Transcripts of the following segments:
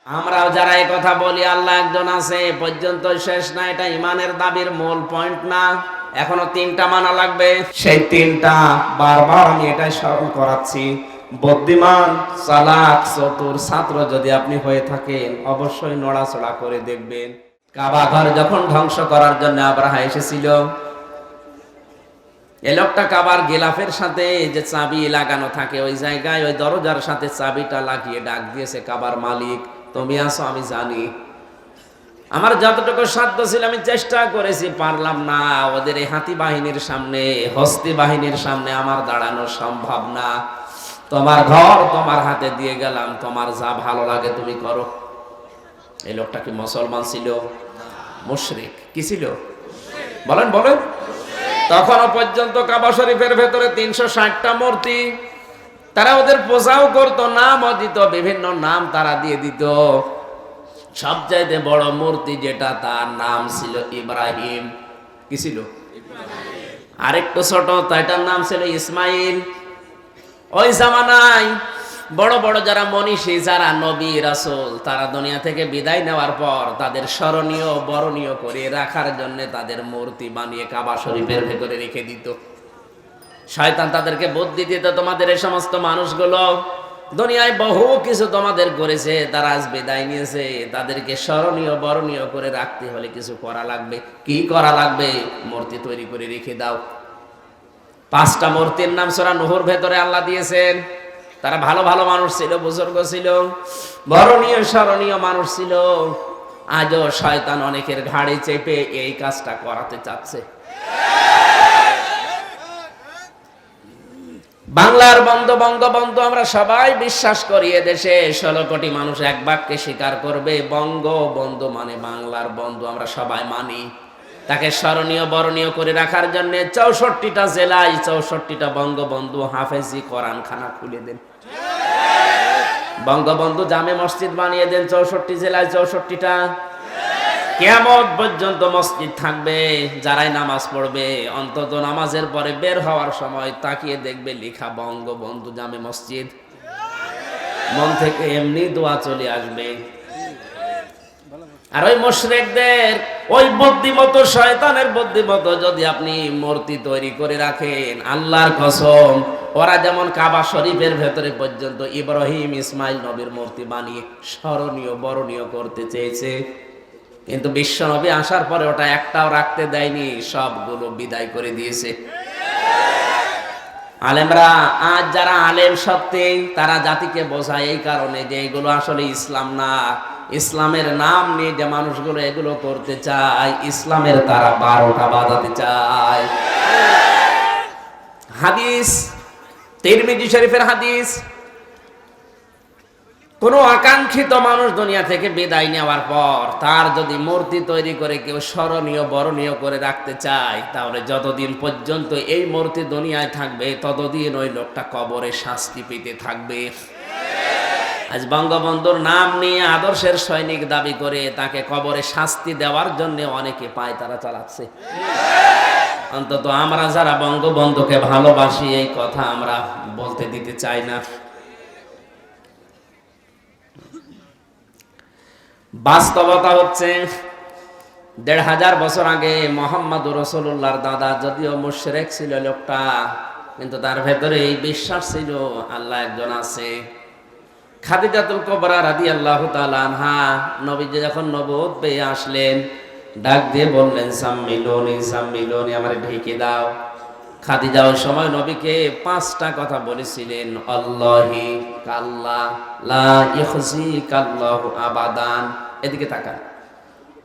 আমরাও যারা এই কথা বলি আল্লাহ একজন আছে পর্যন্ত শেষ না, এটা ইমানের দাবির মূল পয়েন্ট না। এখনো তিনটা মানা লাগবে। সেই তিনটা বারবার আমি এটাই স্মরণ করাচ্ছি। বুদ্ধিমান, চালাক, চতুর ছাত্র যদি আপনি হয়ে থাকেন অবশ্যই নড়াচড়া করে দেখবেন। কাবা ঘর যখন ধ্বংস করার জন্য আব্রাহা এসেছিল, এই লোকটা কাবার গিলাফের সাথে যে চাবি লাগানো থাকে ওই জায়গায় ওই দরজার সাথে চাবিটা লাগিয়ে ডাক দিয়েছে, কাবার মালিক তুমি আছো আমি জানি, আমার যতটুকু সাধ্য ছিল আমি চেষ্টা করেছি, পারলাম না। ওদের এই হাতি বাহিনীর সামনে, হস্তি বাহিনীর সামনে আমার দাঁড়ানো সম্ভব না। তোমার ঘর তোমার হাতে দিয়ে গেলাম, তোমার যা ভালো লাগে তুমি করো। এই লোকটা কি মুসলমান ছিল? মুশরিক। কি ছিল? বলেন বলেন। তখনও পর্যন্ত কাবা শরীফের ভেতরে 360টা মূর্তি, তারা ওদের পূজাও করতো, নামও দিত, বিভিন্ন নাম তারা দিয়ে দিত। সবচাইতে বড় মূর্তি যেটা, তার নাম ছিল ইব্রাহিম। কি ছিল? আরেকটু ছোট, তাইটার নাম ছিল ইসমাইল। ওই জামানায় বড় বড় যারা মনীষী, যারা নবী রাসূল, তারা দুনিয়া থেকে বিদায় নেওয়ার পর তাদের স্মরণীয় বরণীয় করে রাখার জন্য তাদের মূর্তি বানিয়ে কাবা শরীফের ভেতরে রেখে দিত। শয়তান তাদেরকে বুদ্ধি দিত, তোমাদের এই সমস্ত মানুষগুলো দুনিয়ায় বহু কিছু তোমাদের করেছে, তারা আজ বিদায় নিয়েছে, তাদেরকে স্মরণীয় বরণীয় করে রাখতে হলে কিছু করা লাগবে। কি করা লাগবে? মূর্তি তৈরি করে রেখে দাও। 5টা মূর্তির নাম সূরা নূহর ভেতরে আল্লাহ দিয়েছেন। তারা ভালো ভালো মানুষ ছিল, বুজুর্গ ছিল, বরণীয় স্মরণীয় মানুষ ছিল। আজও শয়তান অনেকের ঘাড়ে চেপে এই কাজটা করাতে চাচ্ছে। বাংলার বঙ্গবন্ধু আমরা সবাই বিশ্বাস করি, এদেশে 16 কোটি মানুষ এক বাক্যে স্বীকার করবে বঙ্গবন্ধু মানে বাংলার বন্ধু, আমরা সবাই মানি। তাকে স্মরণীয় বরণীয় করে রাখার জন্য 64টা জেলায় 64টা বঙ্গবন্ধু হাফেজি কোরআনখানা খুলে দেন। বঙ্গবন্ধু জামে মসজিদ বানিয়ে দেন 64 জেলায় 64টা। কিয়ামত পর্যন্ত মসজিদ থাকবে, যারাই নামাজ পড়বে অন্তত নামাজের পরে বের হওয়ার সময় তাকিয়ে দেখবে লেখা বঙ্গবন্ধু জামে মসজিদ। মন থেকে এমনি দোয়া চলে আসবে। আর ওই মুশরিকদের ওই বুদ্ধিমতো, শয়তানের বুদ্ধিমতো যদি আপনি মূর্তি তৈরি করে রাখেন, আল্লাহর কসম, ওরা যেমন কাবা শরীফের ভেতরে পর্যন্ত ইব্রাহিম ইসমাইল নবীর মূর্তি বানিয়ে স্মরণীয় বরণীয় করতে চেয়েছে, কিন্তু বিশ্ব নবী আসার পরে ওটা একটাও রাখতে দেয়নি, সবগুলো বিদায় করে দিয়েছে। আলেমরা আজ যারা আলেম সত্যি, তারা জাতিকে বোঝায় এই কারণে যে এগুলো আসলে ইসলাম না। ইসলামের নাম নিয়ে যে মানুষগুলো এগুলো করতে চায়, ইসলামের তারা 12টা বাজাতে চায়। হাদিস, তিরমিজি শরীফের হাদিস, কোন আকাঙ্ক্ষিত মানুষ দুনিয়া থেকে বিদায় নেওয়ার পর তার যদি মূর্তি তৈরি করে কেউ স্মরণীয় বরণীয় করে রাখতে চায়, তাহলে যতদিন পর্যন্ত এই মূর্তি দুনিয়ায় থাকবে ততদিন ওই লোকটা কবরে শাস্তি পেতে থাকবে। আজ বঙ্গবন্ধুর নাম নিয়ে আদর্শের সৈনিক দাবি করে তাকে কবরে শাস্তি দেওয়ার জন্য অনেকে পায় তারা চালাচ্ছে। অন্তত আমরা যারা বঙ্গবন্ধুকে ভালোবাসি এই কথা আমরা বলতে দিতে চাই না। বাস্তবতা হচ্ছে 1500 বছর আগে মুহাম্মদুর রাসূলুল্লাহর দাদা যদিও মুশরিক ছিল লোকটা, কিন্তু তার ভেতরে এই বিশ্বাস ছিল আল্লাহ একজন আছে। খাদিজাতুল কুবরা রাদিয়াল্লাহু তাআলা আনহা নবীজি যখন নবুয়ত পেয়ে আসলেন, ডাক দিয়ে বললেন, সাম্মিলুনি সাম্মিলুনি, আমারে ঢেকে দাও। খাদিজা ওই সময় নবীকে 5টা কথা বলেছিলেন, আল্লাহি কাল্লা লা ইখজিকাল্লাহু আবাদান। এদিকে তাকান,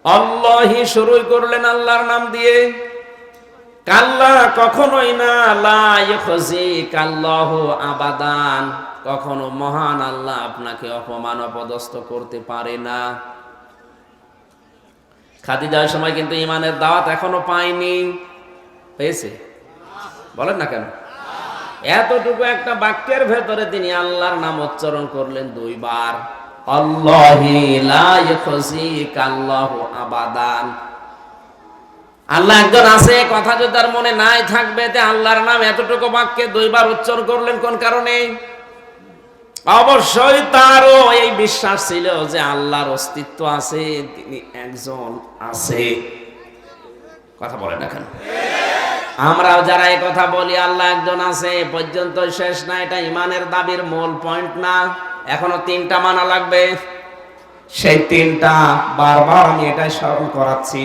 আল্লাহি শুরুই করলেন আল্লাহর নাম দিয়ে, কাল্লা কখনোই না, লা ইখজিকাল্লাহু আবাদান, কখনো মহান আল্লাহ আপনাকে অপমান অপদস্থ করতে পারে না। খাদিজার সময় কিন্তু ইমানের দাওয়াত এখনো পায়নি। পেয়েছে? বলেন না কেন? এতটুকু একটা বাক্যের ভেতরে তিনি আল্লাহর নাম উচ্চারণ করলেন 2 বার, আল্লাহি লা ইখজিকাল্লাহু আবাদান। আল্লাহ একজন আছে কথা যদি তার মনে নাই থাকবে, তে আল্লাহর নাম এতটুকু বাক্যে 2 বার উচ্চারণ করলেন কোন কারণে? অবশ্যই তারও এই বিশ্বাস ছিল যে আল্লাহর অস্তিত্ব আছে, তিনি একজন আছে। কথা বলে না কেন? আমরাও যারা এই কথা বলি আল্লাহ একজন আছে পর্যন্ত শেষ না, এটা ইমানের দাবির মূল পয়েন্ট না। এখনো 3টা মানা লাগবে। সেই 3টা বারবার আমি এটাই স্মরণ করাচ্ছি।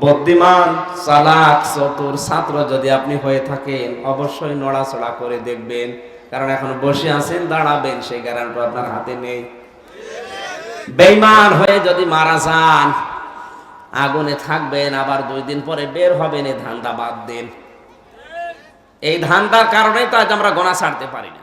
বুদ্ধিমান, চালাক, চতুর ছাত্র যদি আপনি হয়ে থাকেন অবশ্যই নড়াচড়া করে দেখবেন, কারণ এখন বসে আছেন, দাঁড়াবেন সেই গ্যারান্টি আপনার হাতে নেই। বেঈমান হয়ে যদি মারা যান আগুনে থাকবেন, আবার 2 দিন পরে বের হবেন, এই ধান্দা বাদ দেন। এই ধান্দার কারণেই তো আজ আমরা গোনা ছাড়তে পারি না।